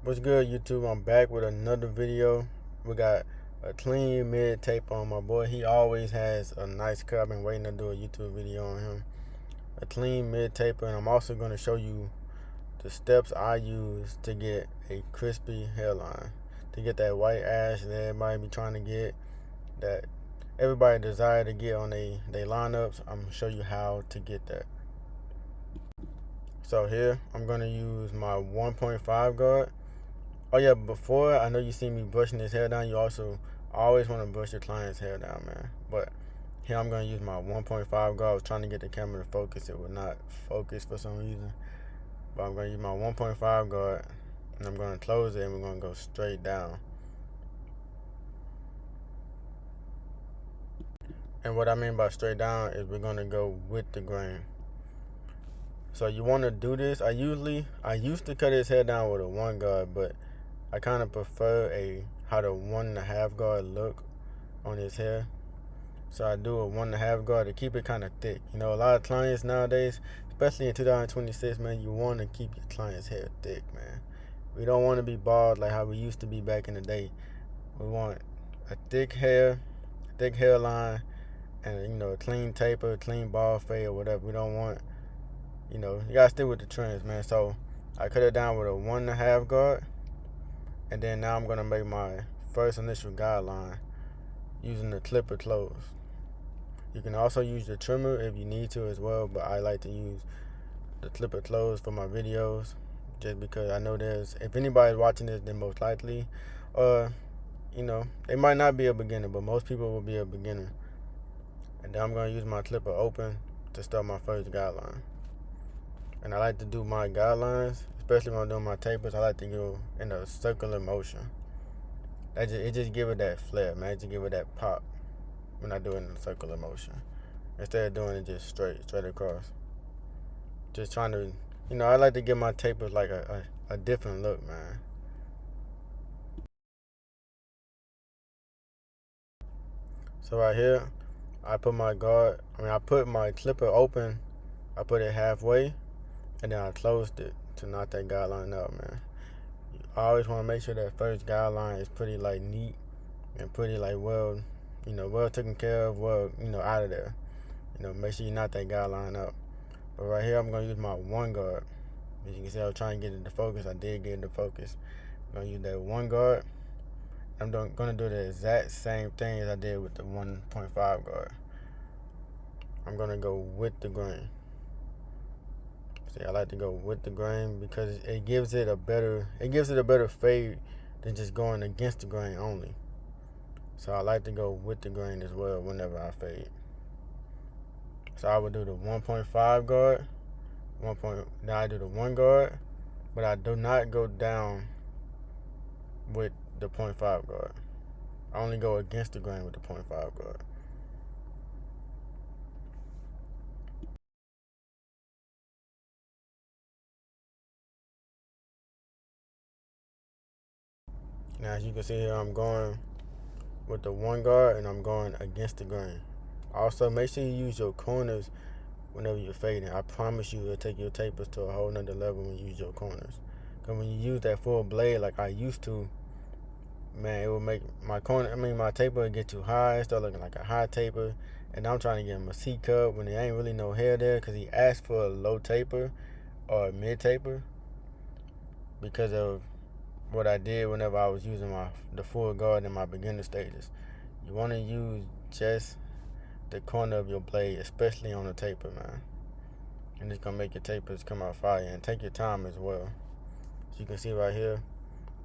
What's good, YouTube? I'm back with another video. We got a clean mid tape on my boy. He always has a nice cut. I've been waiting to do a YouTube video on him. A clean mid taper, and I'm also going to show you the steps I use to get a crispy hairline, to get that white ash that everybody be trying to get, that everybody desire to get on they lineups. I'm going to show you how to get that. So here, I'm going to use my 1.5 guard. Oh yeah, before, I know you see me brushing his hair down. You also always want to brush your client's hair down, man. But here I'm going to use my 1.5 guard. I was trying to get the camera to focus. It would not focus for some reason. But I'm going to use my 1.5 guard, and I'm going to close it, and we're going to go straight down. And what I mean by straight down is we're going to go with the grain. So you want to do this. I used to cut his hair down with a 1 guard, but I kind of prefer how the 1.5 guard look on his hair. So I do a 1.5 guard to keep it kind of thick. You know, a lot of clients nowadays, especially in 2026, man, you want to keep your client's hair thick, man. We don't want to be bald like how we used to be back in the day. We want a thick hairline, and a clean taper, clean bald fade or whatever. We don't want, you gotta stick with the trends, man. So I cut it down with a 1.5 guard, and then now I'm gonna make my first initial guideline using the clipper close. You can also use the trimmer if you need to as well, but I like to use the clipper close for my videos, just because I know if anybody's watching this, then most likely, they might not be a beginner, but most people will be a beginner. And then I'm going to use my clipper open to start my first guideline. And I like to do my guidelines, especially when I'm doing my tapers, I like to go in a circular motion. It just give it that flair, man. It just give it that pop when I do it in a circular motion, instead of doing it just straight across. Just trying to, I like to give my tapers like a different look, man. So right here, I put my clipper open, I put it halfway, and then I closed it to knock that guideline out, man. I always want to make sure that first guideline is pretty like neat and pretty like well taken care of, out of there. Make sure you knock that guideline out. But right here, I'm gonna use my 1 guard. As you can see, I was trying to get it to focus. I did get it to focus. I'm gonna use that 1 guard. I'm gonna do the exact same thing as I did with the 1.5 guard. I'm gonna go with the grain. See, I like to go with the grain because it gives it a better fade than just going against the grain only. So I like to go with the grain as well whenever I fade. So I would do the 1.5 guard, now I do the 1 guard, but I do not go down with the 0.5 guard. I only go against the grain with the 0.5 guard. Now as you can see here, I'm going with the 1 guard and I'm going against the grain. Also, make sure you use your corners whenever you're fading. I promise you it'll take your tapers to a whole nother level when you use your corners. Because when you use that full blade like I used to, man, it will make my taper would get too high, start looking like a high taper. And I'm trying to get him a C cup when there ain't really no hair there, because he asked for a low taper or a mid taper because of what I did whenever I was using the full guard in my beginner stages. You want to use just the corner of your blade, especially on the taper, man. And it's gonna make your tapers come out fire, and take your time as well. So you can see right here,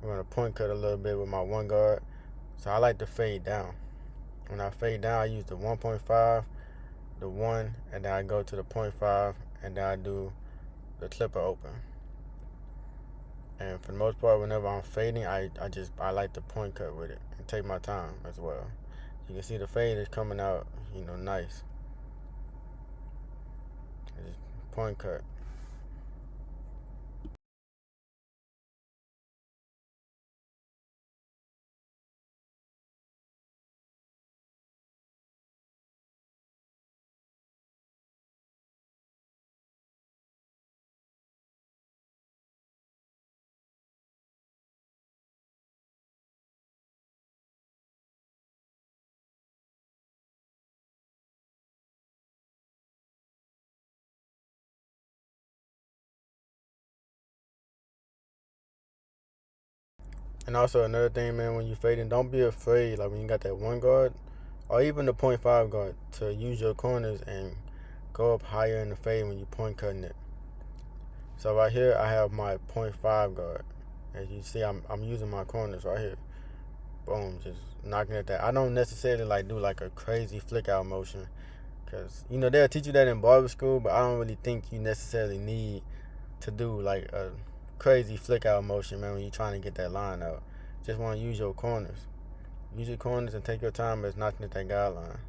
I'm gonna point cut a little bit with my 1 guard. So I like to fade down. When I fade down, I use the 1.5, the 1, and then I go to the 0.5, and then I do the clipper open. And for the most part, whenever I'm fading, I like to point cut with it and take my time as well. You can see the fade is coming out, nice. I just point cut. And also another thing, man, when you fading, don't be afraid. Like when you got that one guard or even the .5 guard, to use your corners and go up higher in the fade when you point cutting it. So right here, I have my .5 guard. As you see, I'm using my corners right here. Boom, just knocking at that. I don't necessarily like do like a crazy flick out motion, because you know they'll teach you that in barber school, but I don't really think you necessarily need to do like a crazy flick out motion, man, when you're trying to get that line out. Just want to use your corners. Use your corners and take your time as knocking at that guideline.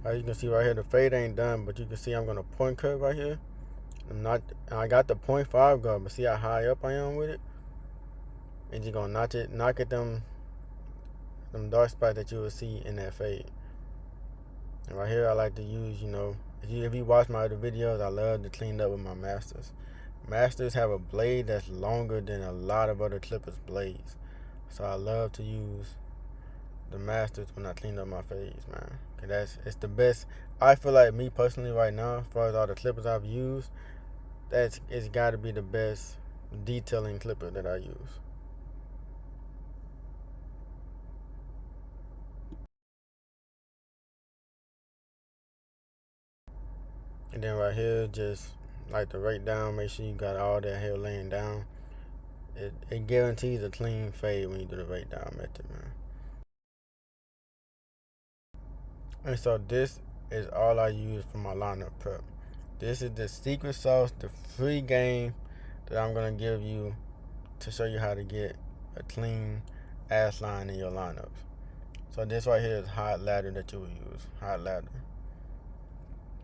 As you can see right here, the fade ain't done, but you can see I'm gonna point cut right here. I got the .5 gun, but see how high up I am with it? And just gonna knock at them dark spots that you will see in that fade. And right here, I like to use, if you watch my other videos, I love to clean up with my masters. Masters have a blade that's longer than a lot of other clippers blades. So I love to use the masters when I clean up my fades, man. Cause it's the best. I feel like, me personally right now, as far as all the clippers I've used, it's gotta be the best detailing clipper that I use. And then right here, just like to rake down, make sure you got all that hair laying down. It guarantees a clean fade when you do the rake down method, man. And so this is all I use for my lineup prep. This is the secret sauce, the free game that I'm gonna give you to show you how to get a clean ass line in your lineups. So this right here is hot ladder that you will use, hot ladder.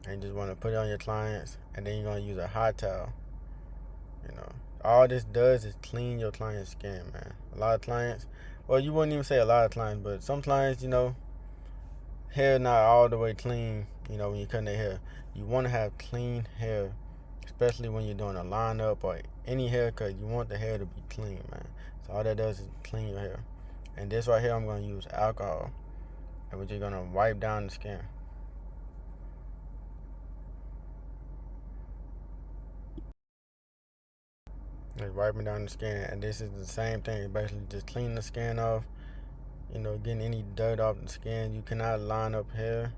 And you just want to put it on your clients, and then you're gonna use a hot towel. All this does is clean your client's skin, man. A lot of clients, well, you wouldn't even say a lot of clients, but some clients, hair not all the way clean. When you're cutting their hair, you want to have clean hair, especially when you're doing a lineup or any haircut. You want the hair to be clean, man. So all that does is clean your hair. And this right here, I'm gonna use alcohol, and we're just gonna wipe down the skin. Just wiping down the skin, and this is the same thing. Basically, just cleaning the skin off. Getting any dirt off the skin. You cannot line up hair.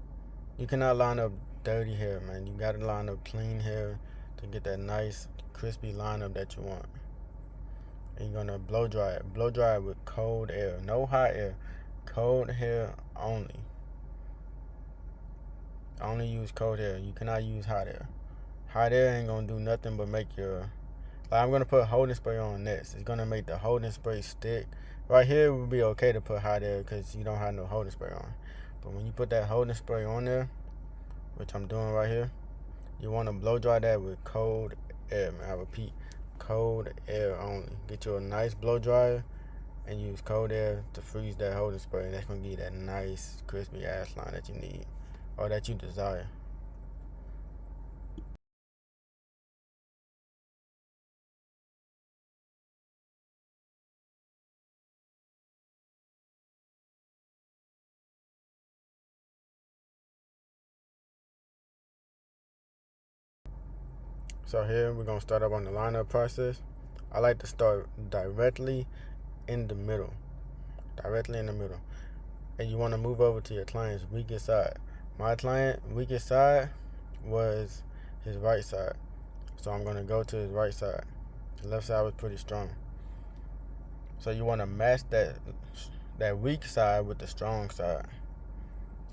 You cannot line up dirty hair, man. You gotta line up clean hair to get that nice, crispy lineup that you want. And you're gonna blow dry it. Blow dry it with cold air. No hot air. Cold hair only. Only use cold air. You cannot use hot air. Hot air ain't gonna do nothing but make your... Like, I'm gonna put holding spray on next. It's gonna make the holding spray stick. Right here, it would be okay to put hot air because you don't have no holding spray on. But when you put that holding spray on there, which I'm doing right here, you want to blow dry that with cold air, man. I repeat, cold air only. Get you a nice blow dryer and use cold air to freeze that holding spray, and that's gonna give you that nice crispy ass line that you need or that you desire. So here we're gonna start up on the lineup process. I like to start directly in the middle. Directly in the middle. And you want to move over to your client's weakest side. My client weakest side was his right side. So I'm gonna go to his right side. The left side was pretty strong. So you want to match that weak side with the strong side.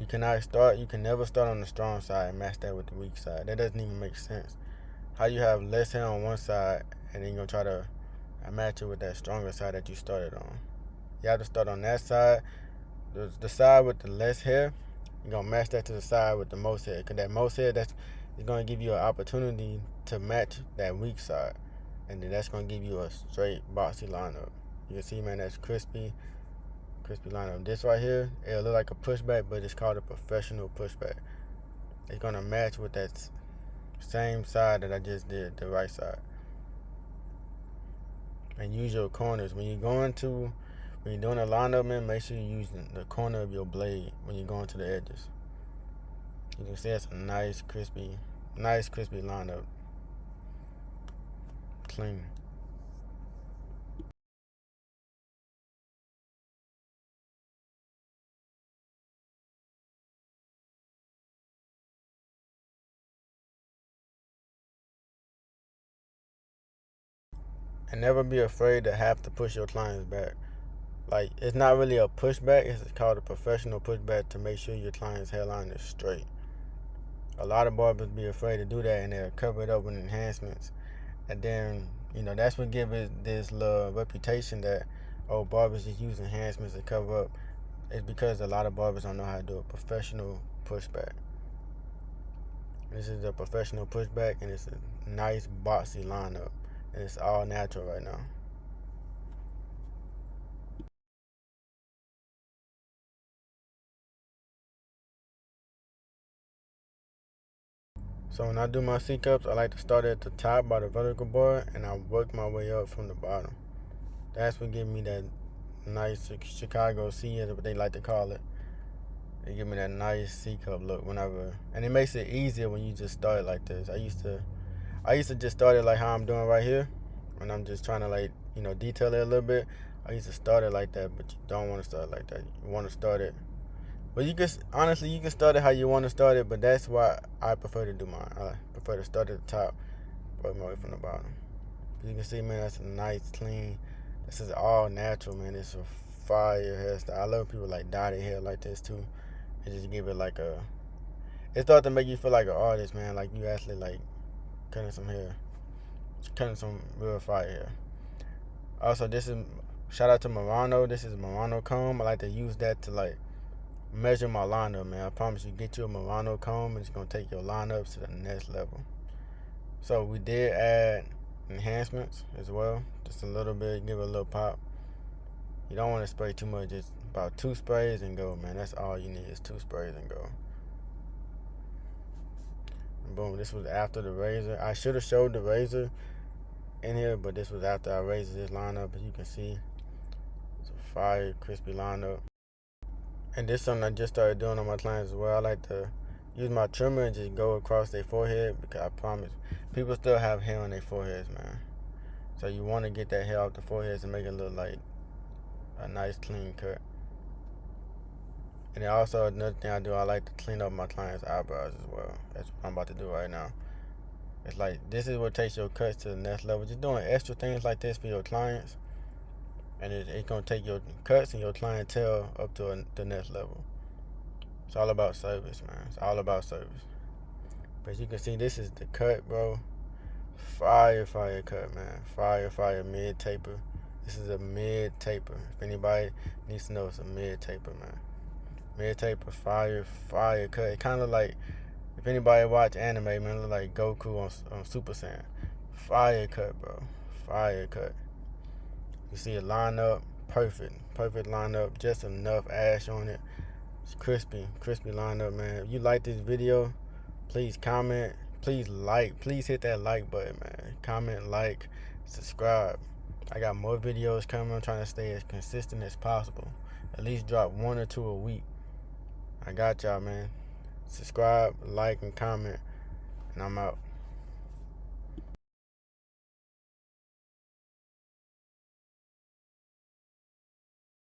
You can never start on the strong side and match that with the weak side. That doesn't even make sense. How you have less hair on one side and then you're gonna try to match it with that stronger side that you started on. You have to start on that side. The side with the less hair, you're gonna match that to the side with the most hair. Cause that most hair, is gonna give you an opportunity to match that weak side. And then that's gonna give you a straight boxy lineup. You can see, man, that's crispy lineup. This right here, it'll look like a pushback, but it's called a professional pushback. it's gonna match with that same side that I just did, the right side. And use your corners when you're doing a lineup, man. Make sure you use the corner of your blade when you're going to the edges. You can see it's a nice crispy lineup, clean. And never be afraid to have to push your clients back. Like, it's not really a pushback, it's called a professional pushback to make sure your client's hairline is straight. A lot of barbers be afraid to do that and they'll cover it up with enhancements. And then, that's what gives it this little reputation that, oh, barbers just use enhancements to cover up. It's because a lot of barbers don't know how to do a professional pushback. This is a professional pushback, and it's a nice boxy lineup, and it's all natural right now. So when I do my C-cups, I like to start at the top by the vertical bar, and I work my way up from the bottom. That's what gives me that nice Chicago C, is what they like to call it. They give me that nice C-cup look whenever, and it makes it easier when you just start like this. I used to just start it like how I'm doing right here, when I'm just trying to detail it a little bit. I used to start it like that, but you don't want to start it like that. You want to start it. But you can start it how you want to start it, but that's why I prefer to do mine. I prefer to start at the top, work my way from the bottom. You can see, man, that's a nice, clean. This is all natural, man. It's a fire hairstyle. I love people like dye their hair like this too. It just give it it starts to make you feel like an artist, man. Like you actually like cutting some hair, cutting some real fire hair. Also, shout out to Murano. This is Murano comb. I like to use that to measure my lineup, man. I promise you, get you a Murano comb, and it's gonna take your lineups to the next level. So we did add enhancements as well, just a little bit, give it a little pop. You don't want to spray too much, just about 2 sprays and go, man. That's all you need is 2 sprays and go. And boom, this was after the razor. I should have showed the razor in here, but this was after I raised this lineup. As you can see, it's a fire, crispy lineup. And this is something I just started doing on my clients as well. I like to use my trimmer and just go across their forehead, because I promise, people still have hair on their foreheads, man. So you want to get that hair off the foreheads and make it look like a nice clean cut. And then also another thing I do, I like to clean up my clients' eyebrows as well. That's what I'm about to do right now. It's like, this is what takes your cuts to the next level. Just doing extra things like this for your clients, and it's going to take your cuts and your clientele up to the next level. It's all about service, man. It's all about service. But as you can see, this is the cut, bro. Fire cut, man. Fire mid taper. This is a mid taper. If anybody needs to know, it's a mid taper, man. Mid taper, fire cut. It kind of like, if anybody watch anime, man, it look like Goku on Super Saiyan. Fire cut, bro. Fire cut. You see it line up, perfect lineup. Just enough ash on it. It's crispy lineup, man. If you like this video, please comment, please hit that like button, man. Comment, like, subscribe. I got more videos coming. I'm trying to stay as consistent as possible. At least drop 1 or 2 a week. I got y'all, man. Subscribe, like, and comment, and I'm out.